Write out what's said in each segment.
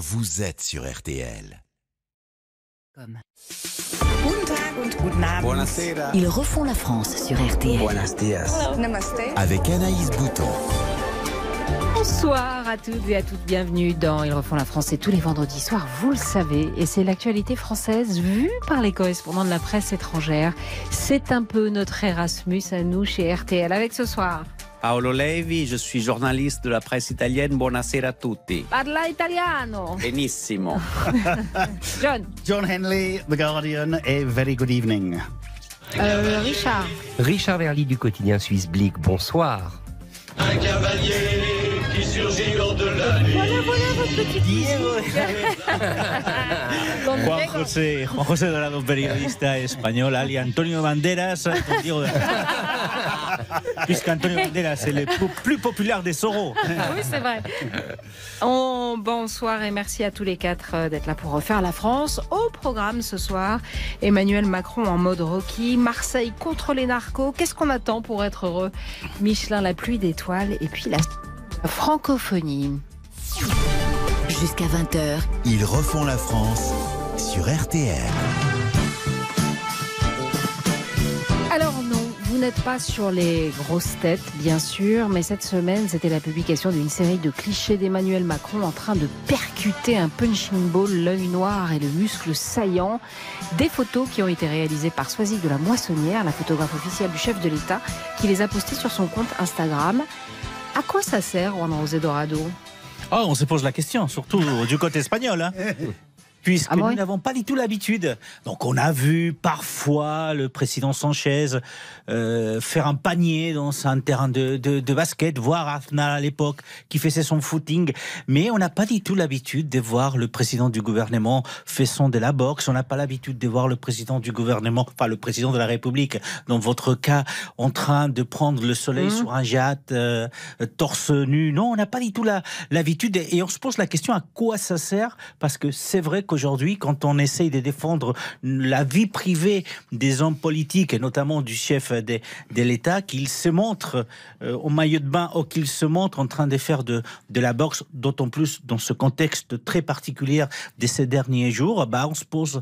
vous êtes sur RTL. Guten Tag und guten Abend. Buonasera. Ils refont la France sur RTL. Buenos dias. Namaste. Avec Anaïs Bouton. Bonsoir à toutes et à toutes, bienvenue dans Ils refont la France, c'est tous les vendredis soirs, vous le savez, et c'est l'actualité française vue par les correspondants de la presse étrangère. C'est un peu notre Erasmus à nous chez RTL, avec ce soir Paolo Levi, je suis journaliste de la presse italienne. Buonasera a tutti. Parla italiano. Benissimo. John Henley, The Guardian, et very good evening. Richard. Richard Verly du quotidien suisse Blick, bonsoir. Un cavalier qui surgit lors de la nuit. Voilà votre petit Juan José Dorado, periodista espagnol, ali Antonio Banderas, puisqu'Antonio Banderas est le plus populaire des Soros. Oui, c'est vrai. Bonsoir et merci à tous les quatre d'être là pour refaire la France. Au programme ce soir, Emmanuel Macron en mode Rocky, Marseille contre les narcos. Qu'est-ce qu'on attend pour être heureux? Michelin, la pluie d'étoiles et puis la francophonie. Jusqu'à 20h. Ils refont la France sur RTL. Alors non, vous n'êtes pas sur les grosses têtes, bien sûr, mais cette semaine, c'était la publication d'une série de clichés d'Emmanuel Macron en train de percuter un punching ball, l'œil noir et le muscle saillant. Des photos qui ont été réalisées par Soisy de la Moissonnière, la photographe officielle du chef de l'État, qui les a postées sur son compte Instagram. À quoi ça sert, Juan José Dorado? Oh, on se pose la question, surtout du côté espagnol, hein. Puisque nous n'avons pas du tout l'habitude. Donc on a vu parfois le président Sanchez faire un panier dans un terrain de basket, voir Aznar à l'époque qui faisait son footing, mais on n'a pas du tout l'habitude de voir le président du gouvernement faisant de la boxe, on n'a pas l'habitude de voir le président du gouvernement, enfin le président de la République, dans votre cas, en train de prendre le soleil sur un yacht, torse nu. Non, on n'a pas du tout l'habitude et on se pose la question à quoi ça sert, parce que c'est vrai qu'aujourd'hui, quand on essaye de défendre la vie privée des hommes politiques, et notamment du chef de l'État, qu'il se montre au maillot de bain ou qu'il se montre en train de faire de la boxe, d'autant plus dans ce contexte très particulier de ces derniers jours, on se pose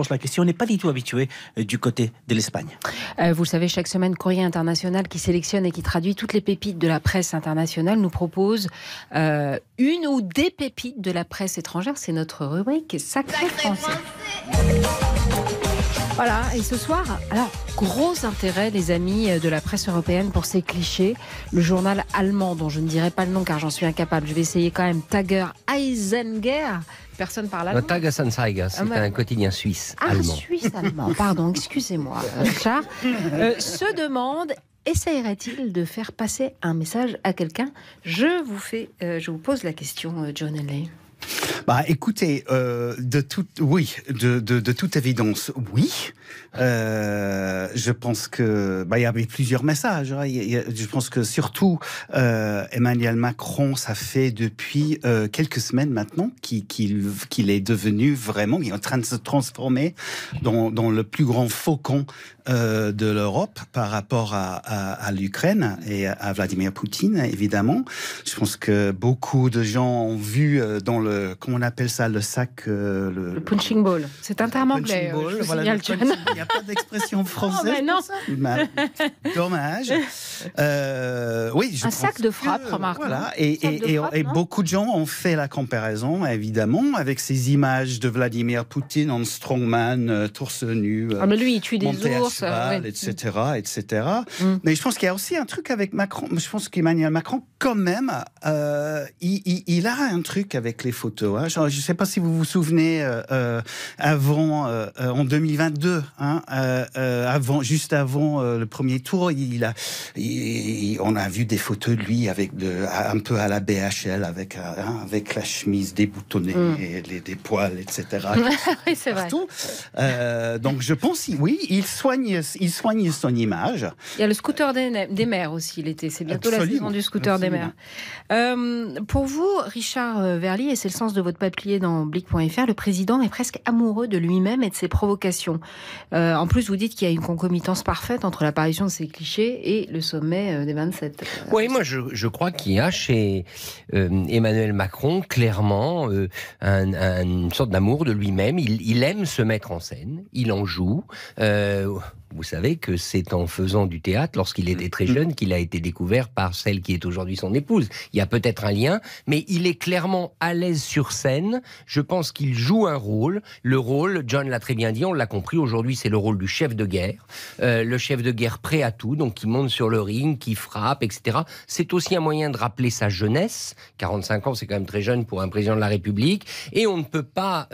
la question. On n'est pas du tout habitué du côté de l'Espagne. Vous le savez, chaque semaine, Courrier International, qui sélectionne et qui traduit toutes les pépites de la presse internationale, nous propose une ou des pépites de la presse étrangère. C'est notre rubrique Sacré Français. Voilà, et ce soir, alors, gros intérêt, les amis de la presse européenne, pour ces clichés. Le journal allemand, dont je ne dirai pas le nom car j'en suis incapable, je vais essayer quand même, Tager Eisenger. Personne parle allemand. Tagesanzeiger, c'est un quotidien suisse allemand. Suisse-allemand, pardon, excusez-moi, Richard. Se demande, essayerait-il de faire passer un message à quelqu'un? Je vous pose la question, John Henley. Écoutez, de toute évidence, oui. Je pense que il y avait plusieurs messages. Hein. Je pense que surtout Emmanuel Macron, ça fait depuis quelques semaines maintenant qu'il est devenu vraiment, il est en train de se transformer dans le plus grand faucon de l'Europe par rapport à l'Ukraine et à Vladimir Poutine, évidemment. Je pense que beaucoup de gens ont vu dans le, comment on appelle ça, le sac... le punching ball. C'est un terme anglais. Il n'y a pas d'expression française. Non. Dommage. Oui, un sac de frappe, remarque. Voilà. Et beaucoup de gens ont fait la comparaison, évidemment, avec ces images de Vladimir Poutine en strongman, torse nu, mais lui, il tue des ours, cheval, etc. Mais je pense qu'il y a aussi un truc avec Macron. Je pense qu'Emmanuel Macron, quand même, il a un truc avec les photos. Hein. Genre, je ne sais pas si vous vous souvenez, avant, en 2022, juste avant le premier tour, on a vu des photos de lui un peu à la BHL, avec la chemise déboutonnée, et des poils, etc. Oui, c'est vrai. Donc je pense, oui, il soigne son image. Il y a le scooter des mers aussi l'été. C'est bientôt la saison du scooter des mers. Pour vous, Richard Verly, et c'est le sens de votre votre papier dans Blick.fr, le président est presque amoureux de lui-même et de ses provocations. En plus, vous dites qu'il y a une concomitance parfaite entre l'apparition de ces clichés et le sommet des 27. Oui, moi je crois qu'il y a chez Emmanuel Macron clairement une sorte d'amour de lui-même. Il aime se mettre en scène, il en joue. Vous savez que c'est en faisant du théâtre, lorsqu'il était très jeune, qu'il a été découvert par celle qui est aujourd'hui son épouse. Il y a peut-être un lien, mais il est clairement à l'aise sur scène. Je pense qu'il joue un rôle. Le rôle, John l'a très bien dit, on l'a compris, aujourd'hui c'est le rôle du chef de guerre. Le chef de guerre prêt à tout, donc qui monte sur le ring, qui frappe, etc. C'est aussi un moyen de rappeler sa jeunesse. 45 ans, c'est quand même très jeune pour un président de la République. Et on ne peut pas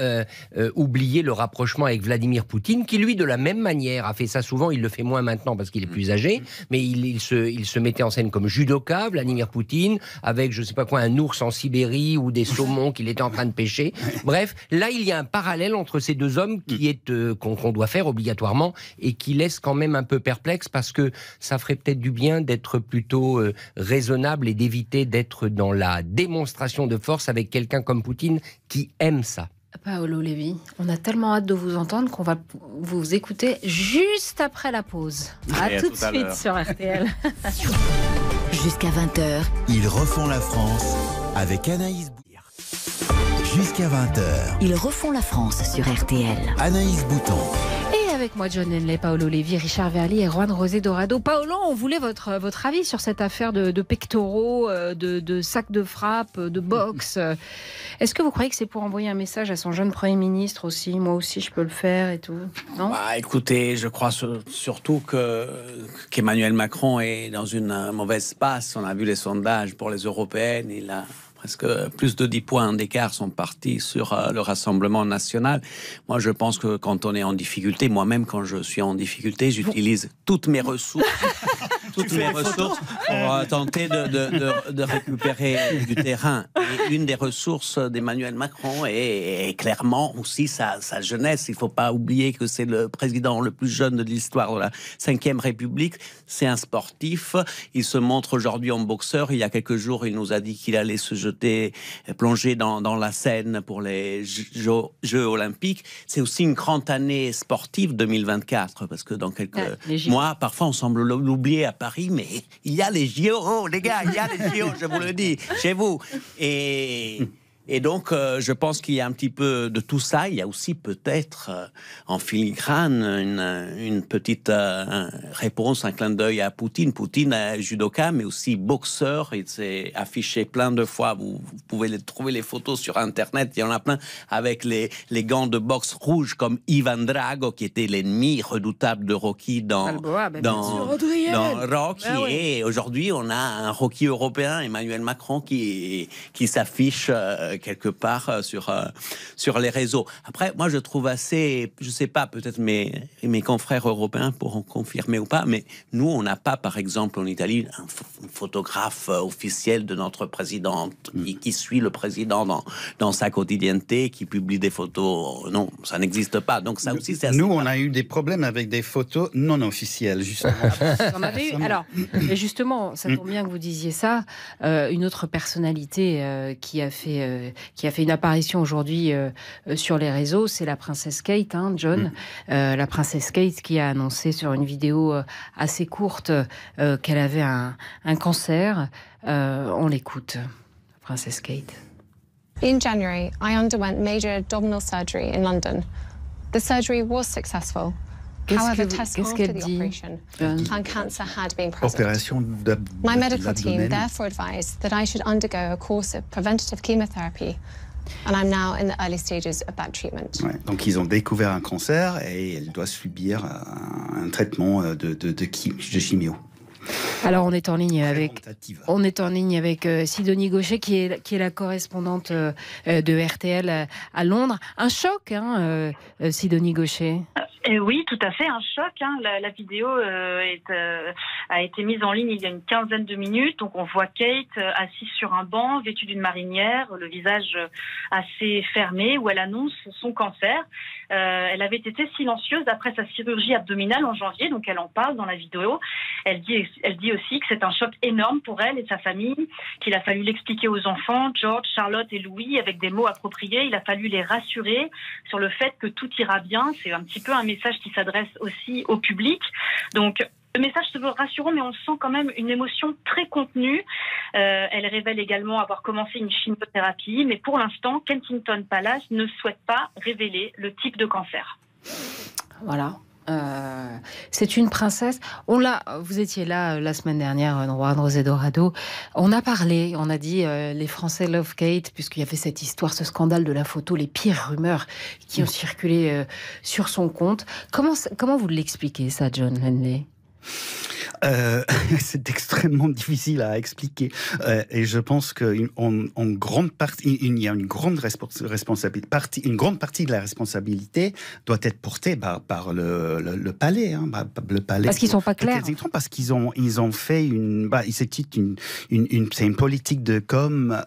oublier le rapprochement avec Vladimir Poutine, qui lui, de la même manière, a fait ça souvent, il le fait moins maintenant parce qu'il est plus âgé, mais il se mettait en scène comme judoka, Vladimir Poutine, avec je sais pas quoi, un ours en Sibérie ou des saumons qu'il était en train de pêcher. Bref, là il y a un parallèle entre ces deux hommes qui est qu'on doit faire obligatoirement et qui laisse quand même un peu perplexe parce que ça ferait peut-être du bien d'être plutôt raisonnable et d'éviter d'être dans la démonstration de force avec quelqu'un comme Poutine qui aime ça. Paolo Levi, on a tellement hâte de vous entendre qu'on va vous écouter juste après la pause. À tout de suite sur RTL. Jusqu'à 20h. Ils refont la France avec Anaïs Bouton. Jusqu'à 20h. Ils refont la France sur RTL. Anaïs Bouton. Et avec moi, John Henley, Paolo Levi, Richard Verly et Juan José Dorado. Paolo, on voulait votre avis sur cette affaire de pectoraux, de sacs de frappe, de boxe. Est-ce que vous croyez que c'est pour envoyer un message à son jeune Premier ministre aussi? Moi aussi, je peux le faire et tout. Non? Écoutez, je crois surtout qu'Emmanuel Macron est dans une mauvaise passe. On a vu les sondages pour les européennes. Il a presque plus de 10 points d'écart sont partis sur le Rassemblement national. Moi, je pense que quand on est en difficulté, moi-même, quand je suis en difficulté, j'utilise toutes mes ressources. Pour tenter de récupérer du terrain. Et une des ressources d'Emmanuel Macron est clairement aussi sa jeunesse. Il ne faut pas oublier que c'est le président le plus jeune de l'histoire de la Ve République. C'est un sportif. Il se montre aujourd'hui en boxeur. Il y a quelques jours, il nous a dit qu'il allait se plonger dans la Seine pour les Jeux Olympiques. C'est aussi une grande année sportive 2024, parce que dans quelques mois, parfois on semble l'oublier à Paris, mais il y a les JO, les gars, il y a les JO, je vous le dis, chez vous. Et donc, je pense qu'il y a un petit peu de tout ça. Il y a aussi peut-être en filigrane une petite réponse, un clin d'œil à Poutine. Poutine est judoka, mais aussi boxeur. Il s'est affiché plein de fois. Vous pouvez trouver les photos sur Internet. Il y en a plein avec les gants de boxe rouges comme Ivan Drago, qui était l'ennemi redoutable de Rocky dans Rocky. Et aujourd'hui, on a un Rocky européen, Emmanuel Macron, qui s'affiche quelque part sur les réseaux. Après, moi, je trouve assez, je sais pas, peut-être mes confrères européens pourront confirmer ou pas, mais nous, on n'a pas, par exemple, en Italie, un photographe officiel de notre présidente qui suit le président dans sa quotidienneté, qui publie des photos. Non, ça n'existe pas. Donc ça aussi, c'est assez... Nous, on a eu des problèmes avec des photos non officielles, justement. On avait eu, alors, justement, ça tombe bien que vous disiez ça. Une autre personnalité qui a fait une apparition aujourd'hui sur les réseaux, c'est la princesse Kate, John. La princesse Kate qui a annoncé sur une vidéo assez courte qu'elle avait un cancer. On l'écoute, princesse Kate. In January, I underwent major abdominal surgery in London. The surgery was successful. However, tests after the operation found cancer had been present. My medical team therefore advised that I should undergo a course of preventative chemotherapy, and I'm now in the early stages of that treatment. Ouais, donc ils ont découvert un cancer et elle doit subir un traitement de chimio. Alors on est en ligne avec Sidonie Gaucher qui est la correspondante de RTL à Londres. Un choc, Sidonie Gaucher. Oui, tout à fait, un choc. La vidéo a été mise en ligne il y a une quinzaine de minutes. Donc on voit Kate assise sur un banc, vêtue d'une marinière, le visage assez fermé, où elle annonce son cancer. Elle avait été silencieuse après sa chirurgie abdominale en janvier, donc elle en parle dans la vidéo. Elle dit dit aussi que c'est un choc énorme pour elle et sa famille, qu'il a fallu l'expliquer aux enfants, George, Charlotte et Louis, avec des mots appropriés. Il a fallu les rassurer sur le fait que tout ira bien. C'est un petit peu un message qui s'adresse aussi au public. Donc, le message se veut rassurant, mais on sent quand même une émotion très contenue. Elle révèle également avoir commencé une chimiothérapie, mais pour l'instant, Kensington Palace ne souhaite pas révéler le type de cancer. Voilà. C'est une princesse. Vous étiez là la semaine dernière, Juan José Dorado. On a parlé, on a dit les Français love Kate, puisqu'il y avait cette histoire, ce scandale de la photo, les pires rumeurs qui ont circulé sur son compte. Comment vous l'expliquez ça, John Henley ? C'est extrêmement difficile à expliquer et je pense qu'en grande partie, il y a une grande responsabilité. Une grande partie de la responsabilité doit être portée par le palais, le palais. Parce qu'ils sont pas clairs. Parce qu'ils ont fait c'est une politique de com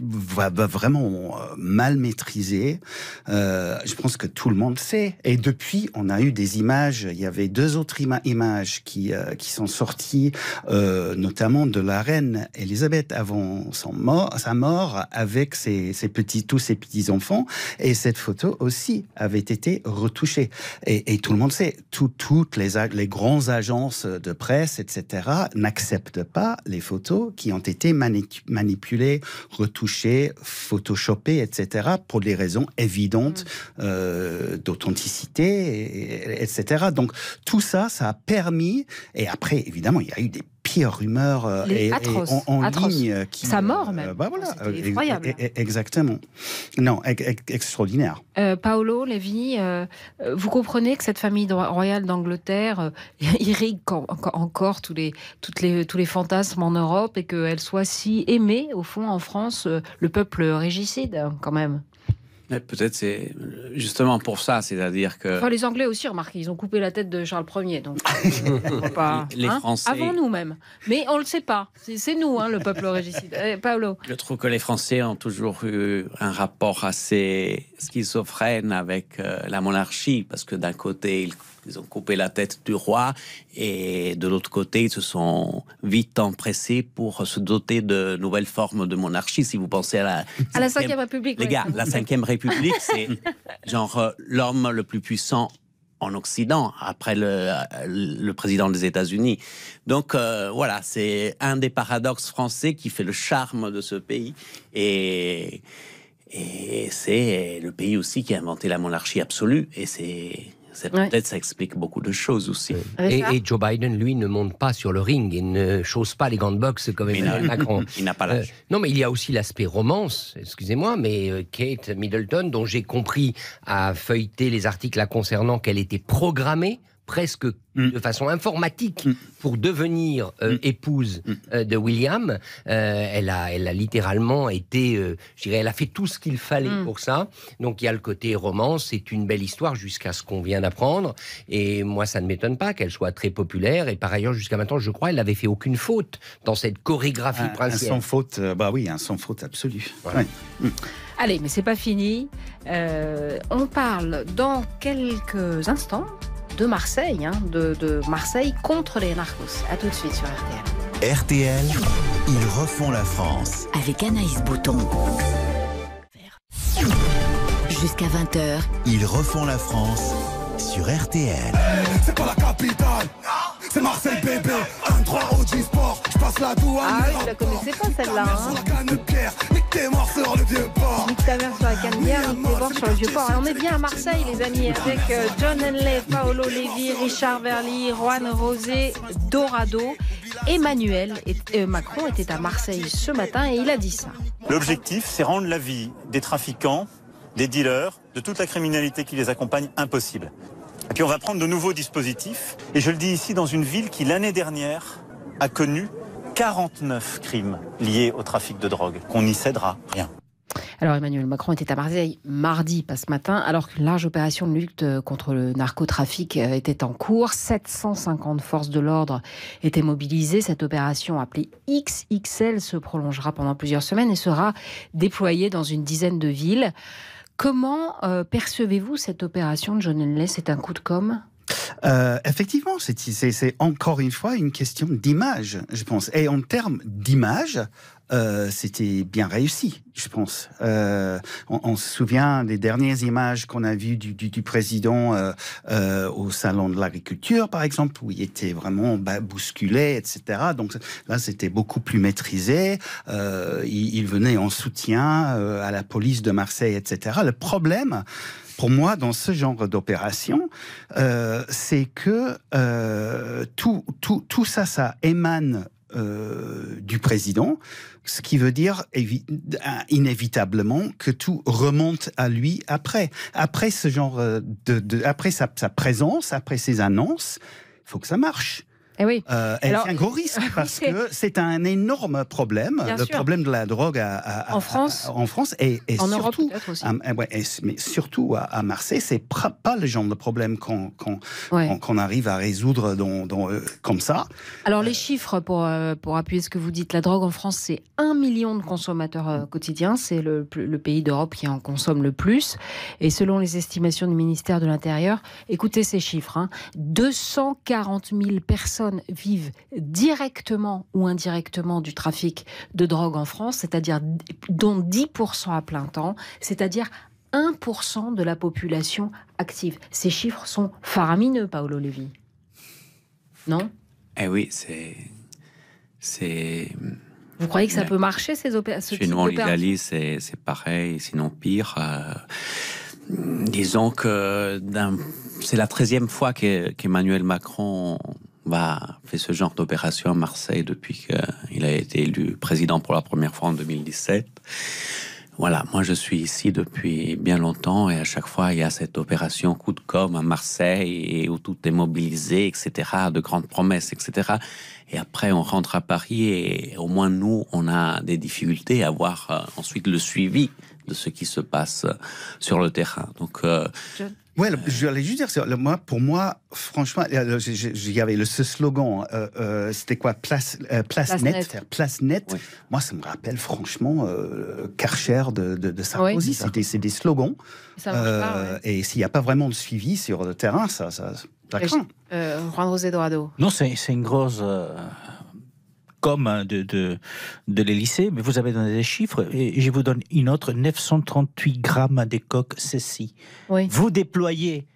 vraiment mal maîtrisée. Je pense que tout le monde sait. Et depuis, on a eu des images. Il y avait 2 autres images qui sont sorties, notamment de la reine Elisabeth avant sa mort, avec tous ses petits-enfants. Et cette photo aussi avait été retouchée. Et tout le monde sait, toutes les grandes agences de presse, etc., n'acceptent pas les photos qui ont été manipulées, retouchées, photoshopées, etc., pour des raisons évidentes d'authenticité, etc. Donc tout ça, ça a permis... Et après, évidemment, il y a eu des pires rumeurs en ligne. Sa mort, même. C'était effroyable. Exactement. Non, extraordinaire. Paolo, Lévy, vous comprenez que cette famille royale d'Angleterre irrigue encore tous les fantasmes en Europe et qu'elle soit si aimée, au fond, en France, le peuple régicide, quand même. Peut-être c'est justement pour ça, c'est-à-dire que... Enfin, les Anglais aussi, remarquez, ils ont coupé la tête de Charles Ier, donc pas, les Français... Avant nous même. Mais on ne le sait pas, c'est nous, le peuple régicide. Paolo. Je trouve que les Français ont toujours eu un rapport assez schizophrène avec la monarchie, parce que d'un côté, ils ont coupé la tête du roi, et de l'autre côté, ils se sont vite empressés pour se doter de nouvelles formes de monarchie. Si vous pensez à la 5e République. Les gars, la 5e République, c'est genre l'homme le plus puissant en Occident, après le président des États-Unis. Donc voilà, c'est un des paradoxes français qui fait le charme de ce pays. Et c'est le pays aussi qui a inventé la monarchie absolue. Et peut-être ça explique beaucoup de choses aussi. Et Joe Biden, lui, ne monte pas sur le ring et ne chausse pas les gants de boxe comme Emmanuel Macron. Il n'a pas l'âge. Non, mais il y a aussi l'aspect romance, excusez-moi, mais Kate Middleton, dont j'ai compris à feuilleter les articles la concernant, qu'elle était programmée presque de façon informatique pour devenir épouse de William. Elle a littéralement été, je dirais, elle a fait tout ce qu'il fallait pour ça. Donc il y a le côté romance, c'est une belle histoire jusqu'à ce qu'on vient d'apprendre. Et moi, ça ne m'étonne pas qu'elle soit très populaire. Et par ailleurs, jusqu'à maintenant, je crois, elle n'avait fait aucune faute dans cette chorégraphie princière. Sans faute, un sans faute absolue. Voilà. Ouais. Allez, mais c'est pas fini. On parle dans quelques instants de Marseille, de Marseille contre les narcos. À tout de suite sur RTL. RTL, ils refont la France. Avec Anaïs Bouton. Jusqu'à 20h. Ils refont la France sur RTL. C'est pas la capitale, c'est Marseille bébé. 1-3 au G-Sport, je passe la douane. Ah oui, vous la connaissez pas celle-là. Nique tes morts sur le vieux port. Nique ta mère sur la canne bière, nique tes morts sur le vieux port. Alors on est bien à Marseille, les amis, avec John Henley, Paolo Lévy, Richard Verly, Juan José Dorado. Emmanuel Macron était à Marseille ce matin et il a dit ça. L'objectif, c'est rendre la vie des trafiquants, des dealers, de toute la criminalité qui les accompagne impossible. Et puis on va prendre de nouveaux dispositifs. Et je le dis ici, dans une ville qui, l'année dernière, a connu 49 crimes liés au trafic de drogue. Qu'on n'y cédera rien. Alors Emmanuel Macron était à Marseille mardi, pas ce matin, alors qu'une large opération de lutte contre le narcotrafic était en cours. 750 forces de l'ordre étaient mobilisées. Cette opération appelée XXL se prolongera pendant plusieurs semaines et sera déployée dans une dizaine de villes. Comment percevez-vous cette opération de John Henley ? C'est un coup de com'? Effectivement, c'est encore une fois une question d'image, je pense. Et en termes d'image, c'était bien réussi, je pense. On se souvient des dernières images qu'on a vues du président au Salon de l'Agriculture, par exemple, où il était vraiment bousculé, etc. Donc là, c'était beaucoup plus maîtrisé. Il venait en soutien à la police de Marseille, etc. Le problème, pour moi, dans ce genre d'opération, c'est que tout ça émane du président, ce qui veut dire inévitablement que tout remonte à lui après. Après ce genre après sa présence, après ses annonces, il faut que ça marche. Eh oui. C'est un gros risque parce que c'est un énorme problème. Le problème de la drogue en France et en surtout, Europe peut-être aussi. Mais surtout à Marseille, c'est pas le genre de problème qu'on arrive à résoudre comme ça. Alors les chiffres pour appuyer ce que vous dites, la drogue en France, c'est 1 million de consommateurs quotidiens. C'est le pays d'Europe qui en consomme le plus. Et selon les estimations du ministère de l'Intérieur, écoutez ces chiffres, 240 000 personnes vivent directement ou indirectement du trafic de drogue en France, c'est-à-dire dont 10% à plein temps, c'est-à-dire 1% de la population active. Ces chiffres sont faramineux, Paolo Levi. Non ? Eh oui, c'est... Vous croyez que ça peut marcher, ces opérations ? Chez nous, en Italie, c'est pareil, sinon pire. Disons que c'est la 13e fois qu'Emmanuel Macron fait ce genre d'opération à Marseille depuis qu'il a été élu président pour la première fois en 2017. Voilà, moi je suis ici depuis bien longtemps et à chaque fois il y a cette opération coup de com' à Marseille et où tout est mobilisé, etc., de grandes promesses, etc. Et après on rentre à Paris et au moins nous on a des difficultés à voir ensuite le suivi de ce qui se passe sur le terrain. Donc ouais, j'allais juste dire, pour moi, franchement, il y avait ce slogan, c'était quoi, place net. Oui. Moi, ça me rappelle franchement Karcher de Sarkozy. Oui, c'est des slogans. Ça marche pas, et s'il n'y a pas vraiment de suivi sur le terrain, ça craint. Juan José Dorado. Non, c'est une grosse... comme de l'Élysée, mais vous avez donné des chiffres, et je vous donne une autre, 938 grammes de coke ceci. Oui. Vous déployez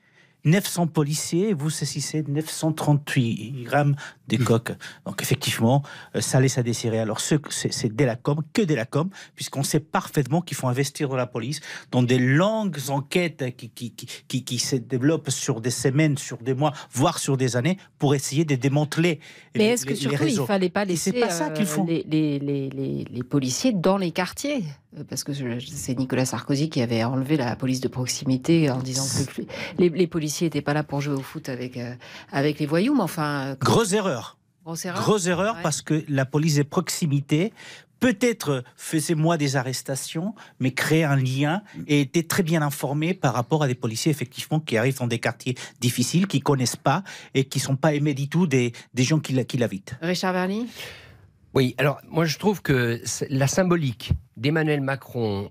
900 policiers, vous saisissez 938 grammes de coke. Donc effectivement, ça laisse à désirer. Alors c'est de la com, que de la com, puisqu'on sait parfaitement qu'il faut investir dans la police, dans des longues enquêtes qui se développent sur des semaines, sur des mois, voire sur des années, pour essayer de démanteler les réseaux. Mais est-ce que surtout il ne fallait pas laisser les policiers dans les quartiers ? Parce que c'est Nicolas Sarkozy qui avait enlevé la police de proximité en disant que les policiers n'étaient pas là pour jouer au foot avec les voyous, mais enfin... Grosse erreur, ouais. Parce que la police de proximité peut-être faisait moins des arrestations, mais créait un lien et était très bien informé par rapport à des policiers effectivement qui arrivent dans des quartiers difficiles, qui ne connaissent pas et qui ne sont pas aimés du tout des gens qui l'habitent. Richard Verny ? Oui, alors moi je trouve que la symbolique d'Emmanuel Macron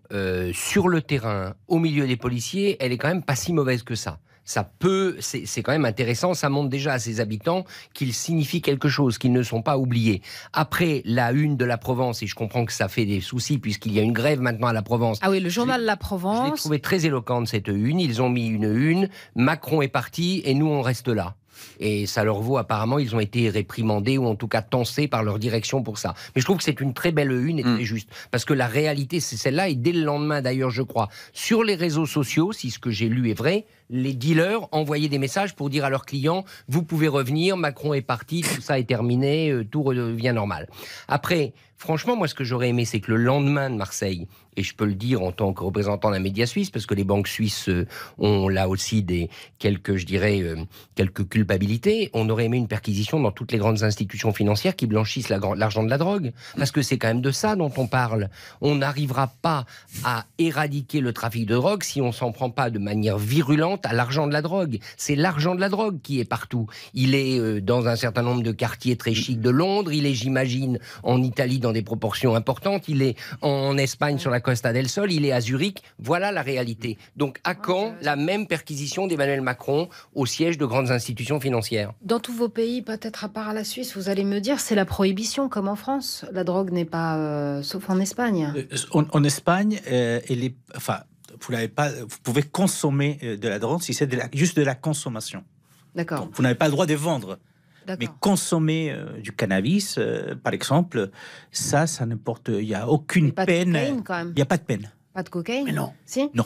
sur le terrain, au milieu des policiers, elle est quand même pas si mauvaise que ça. C'est quand même intéressant, ça montre déjà à ses habitants qu'il signifie quelque chose, qu'ils ne sont pas oubliés. Après la une de la Provence, et je comprends que ça fait des soucis puisqu'il y a une grève maintenant à la Provence. Ah oui, le journal La Provence. Je l'ai trouvé très éloquente cette une, ils ont mis une une, Macron est parti et nous on reste là. Et ça leur vaut apparemment, ils ont été réprimandés ou en tout cas tensés par leur direction pour ça. Mais je trouve que c'est une très belle une et très juste. Parce que la réalité, c'est celle-là. Et dès le lendemain, d'ailleurs, je crois, sur les réseaux sociaux, si ce que j'ai lu est vrai, les dealers envoyaient des messages pour dire à leurs clients « Vous pouvez revenir, Macron est parti, tout ça est terminé, tout redevient normal. » Après, franchement, moi, ce que j'aurais aimé, c'est que le lendemain de Marseille, et je peux le dire en tant que représentant d'un média suisse, parce que les banques suisses ont là aussi quelques culpabilités, on aurait aimé une perquisition dans toutes les grandes institutions financières qui blanchissent l'argent de la drogue. Parce que c'est quand même de ça dont on parle. On n'arrivera pas à éradiquer le trafic de drogue si on ne s'en prend pas de manière virulente à l'argent de la drogue. C'est l'argent de la drogue qui est partout. Il est dans un certain nombre de quartiers très chics de Londres, il est, j'imagine, en Italie, dans des proportions importantes. Il est en Espagne sur la Costa del Sol, il est à Zurich. Voilà la réalité. Donc à quand la même perquisition d'Emmanuel Macron au siège de grandes institutions financières? Dans tous vos pays, peut-être à part à la Suisse, vous allez me dire, c'est la prohibition comme en France. La drogue n'est pas, sauf en Espagne. En Espagne, vous pouvez consommer de la drogue si c'est juste de la consommation. D'accord. Donc, vous n'avez pas le droit de vendre. Mais consommer du cannabis, par exemple, ça ne porte... Il n'y a aucune peine. Pas de cocaïne, quand même. Il n'y a pas de peine. Pas de cocaïne? Mais non. Si? Non,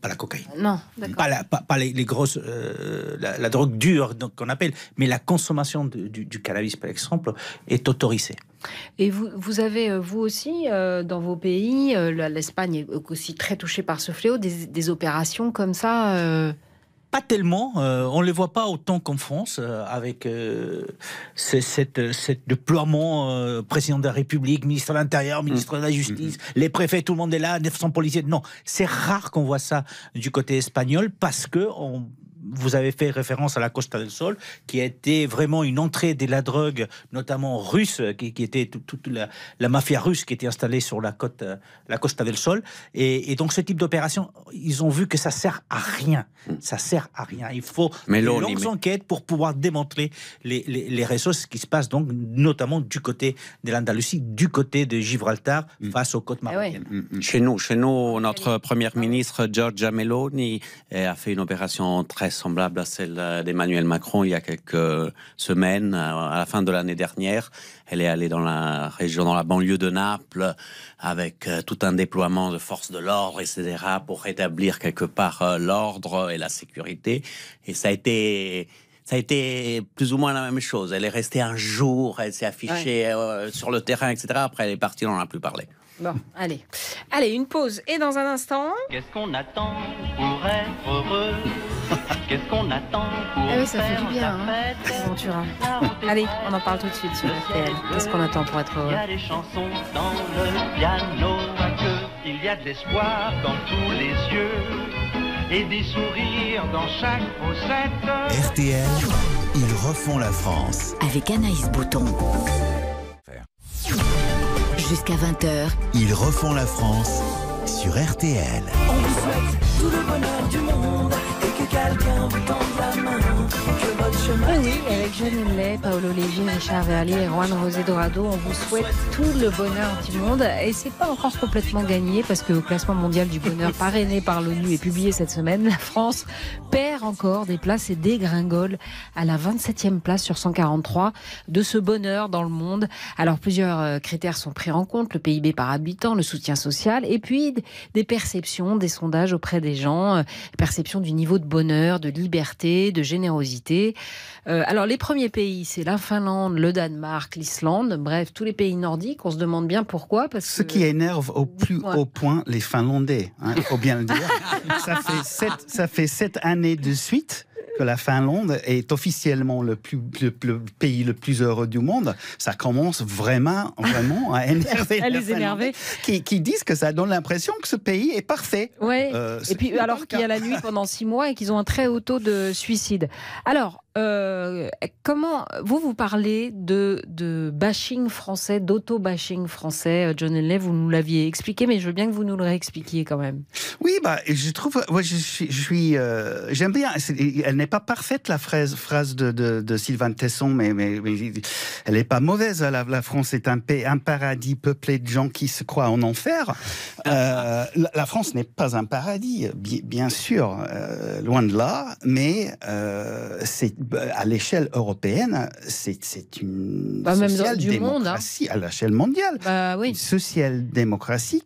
pas la cocaïne. Non, d'accord. Pas les grosses... la drogue dure, qu'on appelle. Mais la consommation du cannabis, par exemple, est autorisée. Et vous avez, vous aussi, dans vos pays, l'Espagne est aussi très touchée par ce fléau, des opérations comme ça Pas tellement, on ne les voit pas autant qu'en France, avec cet déploiement président de la République, ministre de l'Intérieur, ministre de la Justice, les préfets, tout le monde est là, 900 policiers. Non, c'est rare qu'on voit ça du côté espagnol parce que vous avez fait référence à la Costa del Sol, qui a été vraiment une entrée de la drogue, notamment russe, qui était toute la mafia russe qui était installée sur la Costa del Sol. Et donc ce type d'opération, ils ont vu que ça sert à rien. Ça sert à rien. Il faut de longues enquêtes pour pouvoir démontrer les réseaux, ce qui se passe donc notamment du côté de l'Andalousie, du côté de Gibraltar, face aux côtes marocaines. Chez nous, notre Premier ministre Giorgia Meloni a fait une opération très semblable à celle d'Emmanuel Macron il y a quelques semaines, à la fin de l'année dernière. Elle est allée dans la région, dans la banlieue de Naples, avec tout un déploiement de forces de l'ordre, etc., pour rétablir quelque part l'ordre et la sécurité. Et ça a été plus ou moins la même chose. Elle est restée un jour, elle s'est affichée sur le terrain, etc. Après, elle est partie, on n'en a plus parlé. Bon, allez, une pause. Et dans un instant... Qu'est-ce qu'on attend pour être heureux? Qu'est-ce qu'on attend pour ça fait du bien, Ventura. Allez, on en parle tout de suite sur RTL. Qu'est-ce qu'on attend pour être heureux? Il y a des chansons dans le piano à queue. Il y a de l'espoir dans tous les yeux et des sourires dans chaque fossette. RTL, ils refont la France. Avec Anaïs Bouton. Jusqu'à 20h. Ils refont la France sur RTL. On vous souhaite tout le bonheur du monde et que quelqu'un vous tende la main. Que votre chemin... Oui, avec Jeanne Henley, Paolo Léger, Richard Verlier et Juan José Dorado, on vous souhaite tout le bonheur du monde. Et c'est pas encore complètement gagné parce que le classement mondial du bonheur parrainé par l'ONU et publié cette semaine, la France perd encore des places et dégringole à la 27e place sur 143 de ce bonheur dans le monde. Alors plusieurs critères sont pris en compte, le PIB par habitant, le soutien social et puis des perceptions, des sondages auprès des gens, perception du niveau de bonheur, de liberté, de générosité. Alors les premiers pays, c'est la Finlande, le Danemark, l'Islande, bref, tous les pays nordiques. On se demande bien pourquoi. Ce qui énerve au plus haut point les Finlandais, il faut bien le dire. Ça fait 7 années de suite que la Finlande est officiellement le pays le plus heureux du monde. Ça commence vraiment à énerver les Finlandais qui disent que ça donne l'impression que ce pays est parfait. Ouais. Et puis alors qu'il y a la nuit pendant 6 mois et qu'ils ont un très haut taux de suicide. Alors, comment vous parlez de bashing français, d'auto-bashing français, John Henley, vous nous l'aviez expliqué, mais je veux bien que vous nous le réexpliquiquiez quand même. Oui, je trouve, j'aime bien. Elle n'est pas parfaite la phrase de Sylvain Tesson, mais elle n'est pas mauvaise. La France est un paradis peuplé de gens qui se croient en enfer. La France n'est pas un paradis, bien sûr, loin de là, mais c'est à l'échelle européenne, c'est une social-démocratie à l'échelle mondiale. Une social-démocratie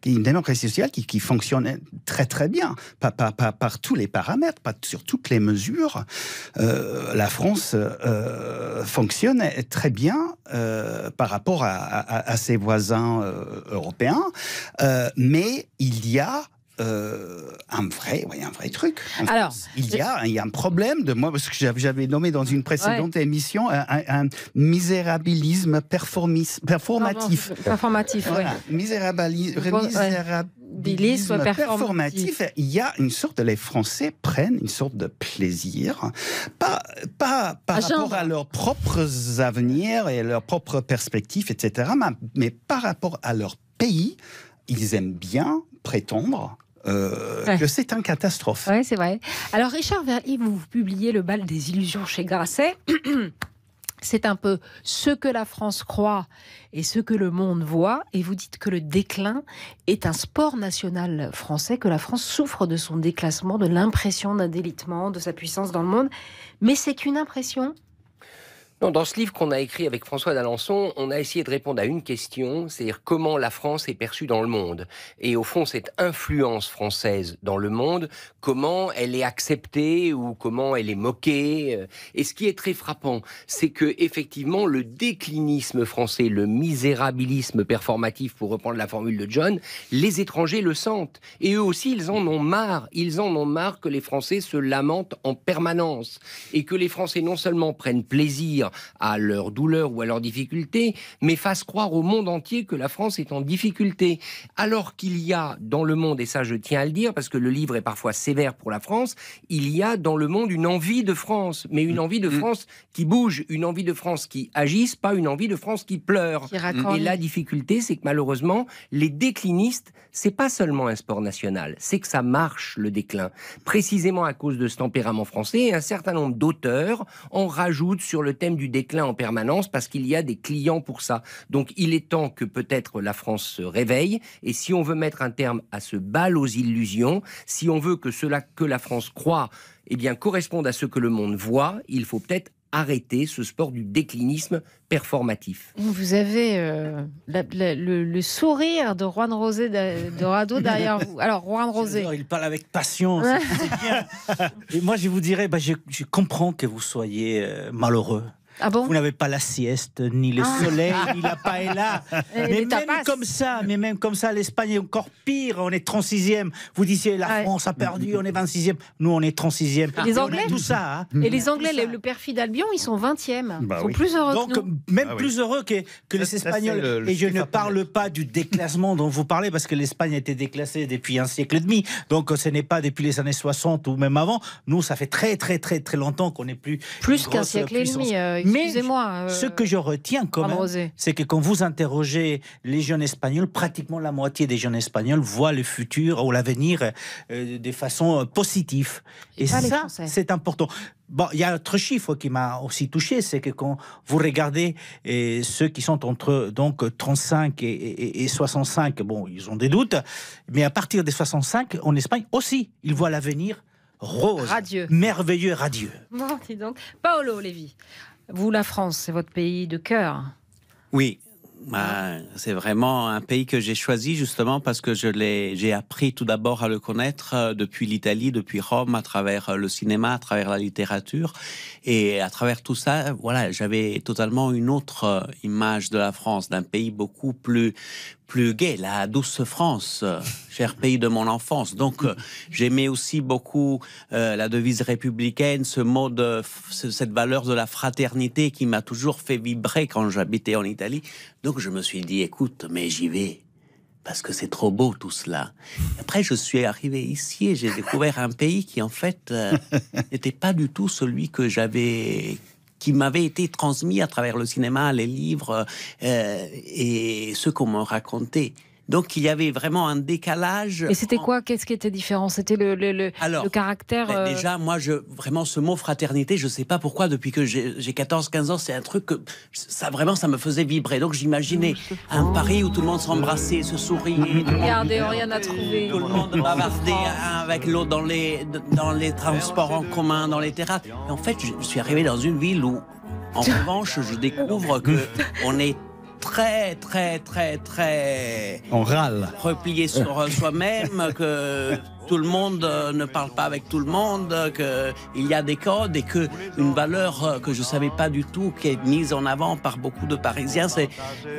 une démocratie sociale qui fonctionne très très bien, pas par tous les paramètres, pas sur toutes les mesures. La France fonctionne très bien par rapport à ses voisins européens, mais il y a un vrai truc. Alors, il y a un problème de moi, parce que j'avais nommé dans une précédente émission un misérabilisme performatif. Performatif, voilà. Misérabilisme Automobilisme performatif. Il y a une sorte, les Français prennent une sorte de plaisir, pas par rapport à leurs propres avenirs et leurs propres perspectives, etc., mais par rapport à leur pays, ils aiment bien prétendre que c'est une catastrophe. Oui, c'est vrai. Alors, Richard Verly, vous publiez Le bal des illusions chez Grasset. C'est un peu ce que la France croit et ce que le monde voit. Et vous dites que le déclin est un sport national français, que la France souffre de son déclassement, de l'impression d'un délitement, de sa puissance dans le monde. Mais c'est qu'une impression. Non, dans ce livre qu'on a écrit avec François d'Alençon, on a essayé de répondre à une question, c'est-à-dire comment la France est perçue dans le monde. Et au fond, cette influence française dans le monde, comment elle est acceptée ou comment elle est moquée. Et ce qui est très frappant, c'est que effectivement, le déclinisme français, le misérabilisme performatif, pour reprendre la formule de John, les étrangers le sentent. Et eux aussi, ils en ont marre. Ils en ont marre que les Français se lamentent en permanence. Et que les Français non seulement prennent plaisir à leur douleur ou à leurs difficultés, mais fasse croire au monde entier que la France est en difficulté. Alors qu'il y a dans le monde, et ça je tiens à le dire, parce que le livre est parfois sévère pour la France, il y a dans le monde une envie de France, mais une envie de France qui bouge, une envie de France qui agisse, pas une envie de France qui pleure. Et la difficulté, c'est que malheureusement, les déclinistes, c'est pas seulement un sport national, c'est que ça marche le déclin. Précisément à cause de ce tempérament français, un certain nombre d'auteurs en rajoutent sur le thème du déclin en permanence parce qu'il y a des clients pour ça. Donc il est temps que peut-être la France se réveille et si on veut mettre un terme à ce bal aux illusions, si on veut que cela que la France croit corresponde à ce que le monde voit, il faut peut-être arrêter ce sport du déclinisme performatif. Vous avez le sourire de Juan Rosé de Rado derrière vous. Alors, Juan Rosé. Il parle avec passion, c'est bien. Et moi, je vous dirais, je comprends que vous soyez malheureux. Ah bon? Vous n'avez pas la sieste, ni le soleil, ni la paella. Mais même comme ça, l'Espagne est encore pire. On est 36e. Vous disiez, la France a perdu, on est 26e. Nous, on est 36e. Les Anglais, tout ça. Hein. Et les Anglais, le perfide Albion, ils sont 20e. Ils sont plus heureux que nous. Même plus heureux que les Espagnols. Et je ne parle pas du déclassement dont vous parlez, parce que l'Espagne a été déclassée depuis un siècle et demi. Donc, ce n'est pas depuis les années 60 ou même avant. Nous, ça fait très, très, très, très longtemps qu'on n'est plus qu'un siècle et demi. Excusez-moi. Ce que je retiens quand même, c'est que quand vous interrogez les jeunes Espagnols, pratiquement la moitié des jeunes Espagnols voient le futur ou l'avenir de façon positive. Et ça, c'est important. Bon, il y a un autre chiffre qui m'a aussi touché, c'est que quand vous regardez ceux qui sont entre 35 et 65, bon, ils ont des doutes, mais à partir des 65, en Espagne aussi, ils voient l'avenir rose, radieux. Merveilleux, radieux. Bon, dis donc. Paolo Lévy. Vous, la France, c'est votre pays de cœur. Oui, c'est vraiment un pays que j'ai choisi justement parce que j'ai appris tout d'abord à le connaître depuis l'Italie, depuis Rome, à travers le cinéma, à travers la littérature. Et à travers tout ça, voilà, j'avais totalement une autre image de la France, d'un pays beaucoup plus gai, la douce France, cher pays de mon enfance. Donc, j'aimais aussi beaucoup la devise républicaine, ce mot cette valeur de la fraternité qui m'a toujours fait vibrer quand j'habitais en Italie. Donc, je me suis dit, écoute, mais j'y vais. Parce que c'est trop beau tout cela. Après, je suis arrivé ici et j'ai découvert un pays qui, en fait, n'était pas du tout celui qui m'avait été transmis à travers le cinéma, les livres et ce qu'on me racontait. Donc, il y avait vraiment un décalage. Et c'était quoi? Qu'est-ce qui était différent? C'était le caractère... Déjà, moi, vraiment, ce mot fraternité, je ne sais pas pourquoi, depuis que j'ai 14-15 ans, c'est un truc que ça me faisait vibrer. Donc, j'imaginais un Paris où tout le monde s'embrassait, se souriait. Regardez, rien à trouver. Tout le monde bavardait avec l'autre dans les transports en commun, dans les terrasses. Et en fait, je suis arrivé dans une ville où, en revanche, je découvre qu'on est très, très, très, très... On râle. Replié sur soi-même, que tout le monde ne parle pas avec tout le monde, qu'il y a des codes et qu'une valeur que je ne savais pas du tout, qui est mise en avant par beaucoup de Parisiens, c'est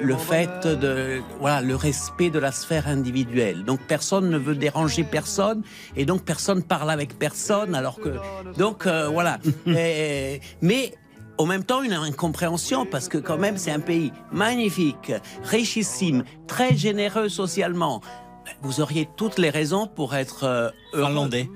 le fait le respect de la sphère individuelle. Donc personne ne veut déranger personne et donc personne parle avec personne, alors que... Donc voilà. Mais... En même temps, une incompréhension, parce que quand même, c'est un pays magnifique, richissime, très généreux socialement, vous auriez toutes les raisons pour être finlandais.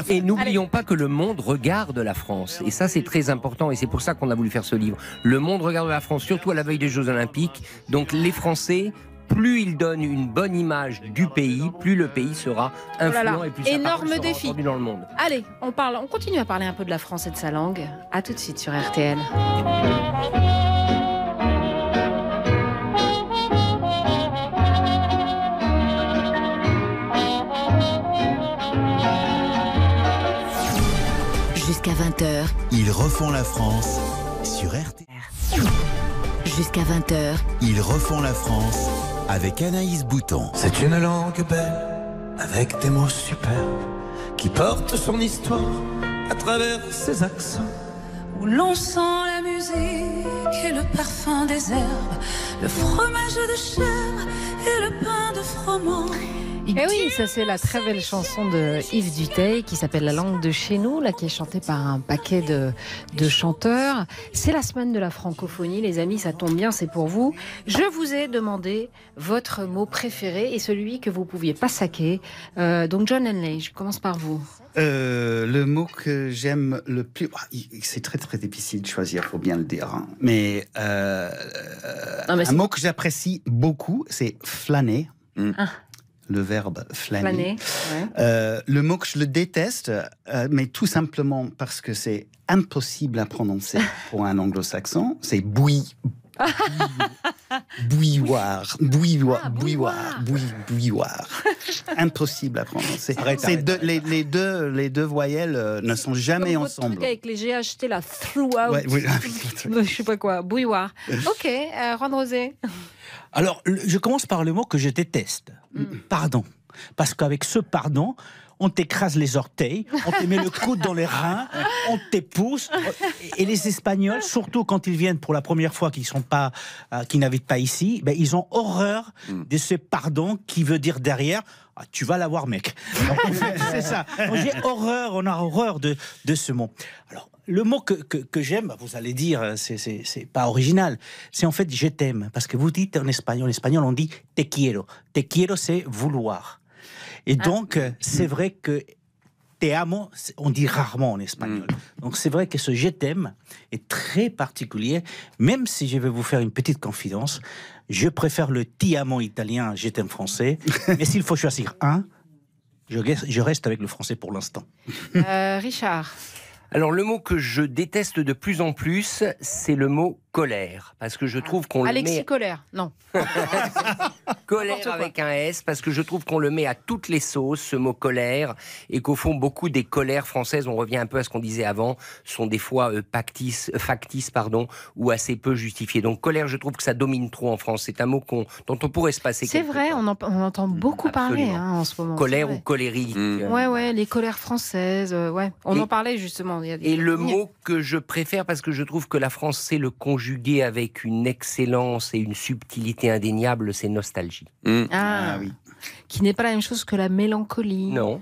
Et n'oublions pas que le monde regarde la France. Et ça, c'est très important. Et c'est pour ça qu'on a voulu faire ce livre. Le monde regarde la France, surtout à la veille des Jeux Olympiques. Donc les Français, plus ils donnent une bonne image du pays, plus le pays sera influent et plus sa parole sera entendue dans le monde. Allez, on continue à parler un peu de la France et de sa langue. À tout de suite sur RTL. Jusqu'à 20h. Ils refont la France sur RTL. Jusqu'à 20h. Ils refont la France avec Anaïs Bouton. C'est une langue belle, avec des mots superbes, qui porte son histoire à travers ses accents. Où l'on sent la musique et le parfum des herbes, le fromage de chèvre et le pain de froment. Et oui, ça c'est la très belle chanson de Yves Duteil qui s'appelle La langue de chez nous, là, qui est chantée par un paquet de chanteurs. C'est la semaine de la francophonie, les amis, ça tombe bien, c'est pour vous. Je vous ai demandé votre mot préféré et celui que vous pouviez pas saquer. Donc John Henley, je commence par vous. Le mot que j'aime le plus, c'est très très difficile de choisir, faut bien le dire. Hein. Mais, un mot que j'apprécie beaucoup, c'est flâner. Le verbe flâner. Ouais. Le mot que je le déteste, mais tout simplement parce que c'est impossible à prononcer pour un anglo-saxon, c'est bouilloire. Impossible à prononcer. Les deux voyelles ne sont jamais ensemble. Truc avec les GHT là, throughout. Je sais pas quoi, bouilloire. Ok, Juan Rosé. Alors, je commence par le mot que je déteste. Pardon. Parce qu'avec ce pardon, on t'écrase les orteils, on te met le coude dans les reins, on t'épousse. Et les Espagnols, surtout quand ils viennent pour la première fois, qui n'habitent pas ici, ben, ils ont horreur de ce pardon qui veut dire derrière « tu vas l'avoir, mec ». C'est ça. On a horreur de ce mot. Alors, le mot que j'aime, vous allez dire, c'est pas original, c'est en fait « je t'aime ». Parce que vous dites en espagnol on dit « te quiero ». « Te quiero », c'est vouloir. Et donc, c'est vrai que te amo, on dit rarement en espagnol. Donc, c'est vrai que ce je t'aime est très particulier, même si je vais vous faire une petite confidence. Je préfère le ti amo italien, je t'aime français. Mais s'il faut choisir un, je reste avec le français pour l'instant. Richard. Alors, le mot que je déteste de plus en plus, c'est le mot colère. Parce que je trouve qu'on le met... Alexis Colère, non. Colère avec un S, parce que je trouve qu'on le met à toutes les sauces, ce mot colère, et qu'au fond, beaucoup des colères françaises, on revient un peu à ce qu'on disait avant, sont des fois factices, ou assez peu justifiées. Donc colère, je trouve que ça domine trop en France. C'est un mot dont on pourrait se passer. C'est vrai, on entend beaucoup parler en ce moment. Colère ou colérique. Ouais, les colères françaises, On en parlait justement. Et le mot que je préfère, parce que je trouve que la France sait le conjuguer avec une excellence et une subtilité indéniable, c'est nostalgie. Oui. Qui n'est pas la même chose que la mélancolie. Non.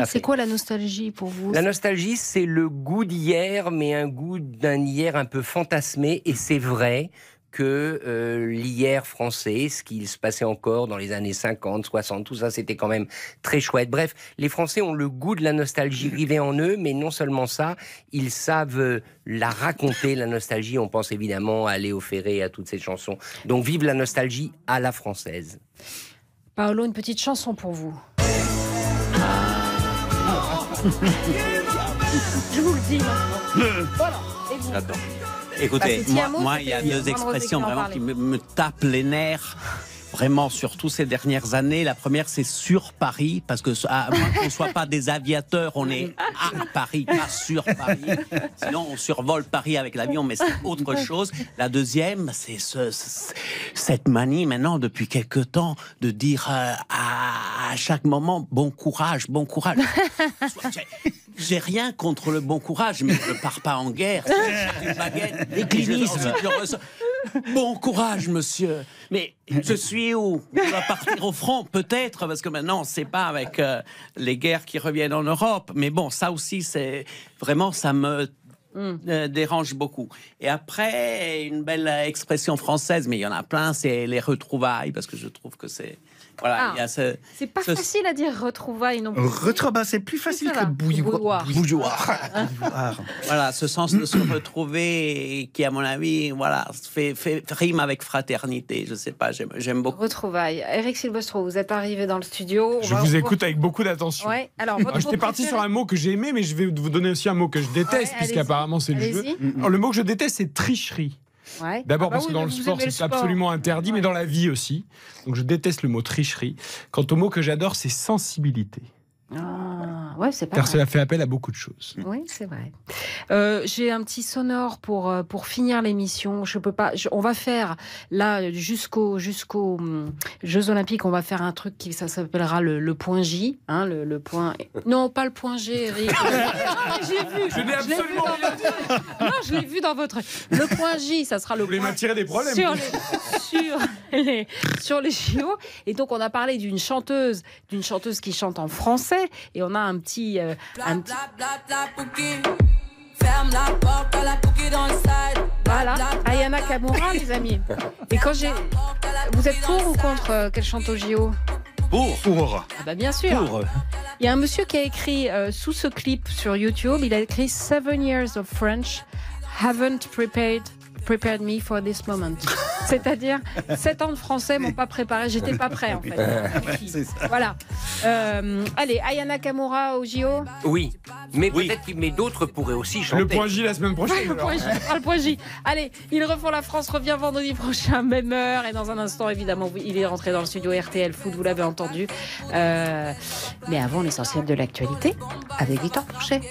C'est quoi la nostalgie pour vous? La nostalgie, c'est le goût d'hier, mais un goût d'un hier un peu fantasmé. Et c'est vrai que l'hier français, ce qui se passait encore dans les années 50, 60, tout ça, c'était quand même très chouette. Bref, les Français ont le goût de la nostalgie rivé en eux, mais non seulement ça, ils savent la raconter, la nostalgie. On pense évidemment à Léo Ferré et à toutes ces chansons. Donc vive la nostalgie à la française. Paolo, une petite chanson pour vous. Je vous le dis. Voilà. J'adore. Écoutez, moi, il y a deux expressions vraiment qui me tapent les nerfs. Vraiment, surtout ces dernières années. La première, c'est sur Paris, parce que à moins qu'on ne soit pas des aviateurs, on est à Paris, pas sur Paris. Sinon, on survole Paris avec l'avion, mais c'est autre chose. La deuxième, c'est cette manie maintenant, depuis quelque temps, de dire à chaque moment, bon courage, bon courage. J'ai rien contre le bon courage, mais je ne pars pas en guerre. C'est une baguette. Déclinisme. Bon courage, monsieur. Mais je suis où? On va partir au front, peut-être, parce que maintenant, c'est pas avec les guerres qui reviennent en Europe. Mais bon, ça aussi, c'est vraiment, ça me dérange beaucoup. Et après, une belle expression française, mais il y en a plein, c'est les retrouvailles, parce que je trouve que c'est Voilà, c'est pas facile à dire retrouvailles non plus. Retrouvailles, c'est plus facile que bouilloire. Voilà, ce sens de se retrouver qui, à mon avis, voilà, rime avec fraternité. Je sais pas, j'aime beaucoup. Retrouvailles. Eric Silvestro, vous êtes arrivé dans le studio. Je vous écoute avec beaucoup d'attention. Ouais. Alors, j'étais parti sur un mot que j'ai aimé, mais je vais vous donner aussi un mot que je déteste, puisqu'apparemment c'est le jeu. Alors, le mot que je déteste, c'est tricherie. Ouais. D'abord parce que dans le sport, c'est absolument interdit, mais dans la vie aussi. Donc je déteste le mot tricherie. Quant au mot que j'adore, c'est sensibilité. Ah, ouais, c'est pas car vrai. cela fait appel à beaucoup de choses. Oui, c'est vrai. J'ai un petit sonore pour finir l'émission. Je peux pas. On va faire là jusqu'aux Jeux Olympiques. On va faire un truc ça s'appellera le point J, hein, le point. Non, pas le point G, Eric. Je n'ai absolument rien dit. Non, je l'ai vu dans votre. Le point J, ça sera le. Vous voulez m'attirer des problèmes sur les JO. Et donc on a parlé d'une chanteuse qui chante en français. Et on a un petit. Voilà, Ayana Kamura, les amis. Et quand vous êtes pour ou contre qu'elle chante au JO? Pour. Ah bah bien sûr. Pour. Il y a un monsieur qui a écrit sous ce clip sur YouTube, il a écrit 7 years of French haven't prepared me for this moment. C'est-à-dire, 7 ans de français m'ont pas préparé, j'étais pas prêt en fait. Voilà. Allez, Ayana Kamura au JO. Oui, mais peut-être mais d'autres pourraient aussi chanter. Le point J la semaine prochaine. Le point J. Allez, ils refont la France revient vendredi prochain, même heure. Et dans un instant, évidemment, il est rentré dans le studio RTL Foot, vous l'avez entendu. Mais avant, l'essentiel de l'actualité avec Victor Pourchet.